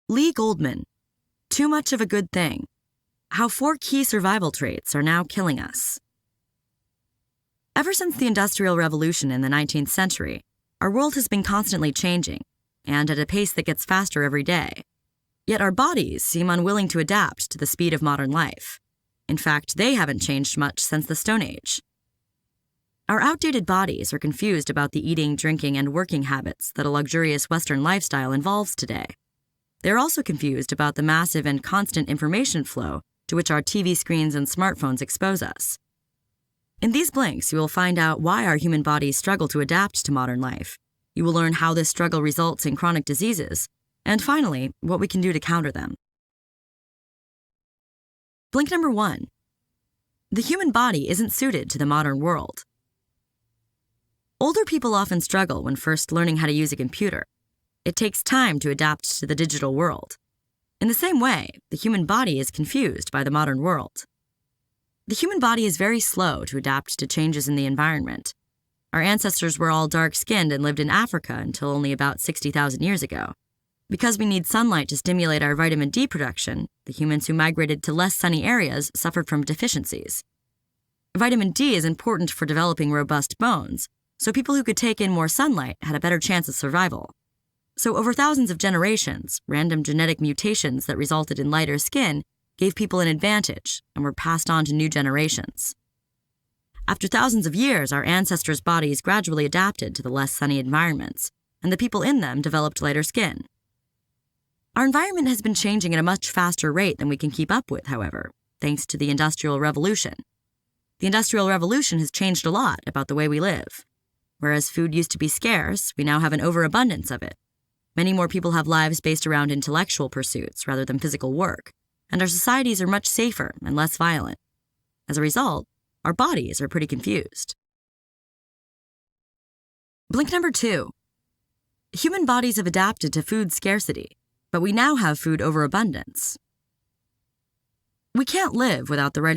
Lee Goldman, Too Much of a Good Thing: How 4 Key Survival Traits Are Now Killing Us. Ever since the Industrial Revolution in the 19th century, our world has been constantly changing, and at a pace that gets faster every day. Yet our bodies seem unwilling to adapt to the speed of modern life. In fact, they haven't changed much since the Stone Age. Our outdated bodies are confused about the eating, drinking, and working habits that a luxurious Western lifestyle involves today. They're also confused about the massive and constant information flow to which our TV screens and smartphones expose us. In these blinks, you will find out why our human bodies struggle to adapt to modern life. You will learn how this struggle results in chronic diseases, and finally, what we can do to counter them. Blink number 1. The human body isn't suited to the modern world. Older people often struggle when first learning how to use a computer. It takes time to adapt to the digital world. In the same way, the human body is confused by the modern world. The human body is very slow to adapt to changes in the environment. Our ancestors were all dark-skinned and lived in Africa until only about 60,000 years ago. Because we need sunlight to stimulate our vitamin D production, the humans who migrated to less sunny areas suffered from deficiencies. Vitamin D is important for developing robust bones, so people who could take in more sunlight had a better chance of survival. So over thousands of generations, random genetic mutations that resulted in lighter skin gave people an advantage and were passed on to new generations. After thousands of years, our ancestors' bodies gradually adapted to the less sunny environments, and the people in them developed lighter skin. Our environment has been changing at a much faster rate than we can keep up with, however, thanks to the Industrial Revolution. The Industrial Revolution has changed a lot about the way we live. Whereas food used to be scarce, we now have an overabundance of it. Many more people have lives based around intellectual pursuits rather than physical work, and our societies are much safer and less violent. As a result, our bodies are pretty confused. Blink number 2. Human bodies have adapted to food scarcity, but we now have food overabundance. We can't live without the right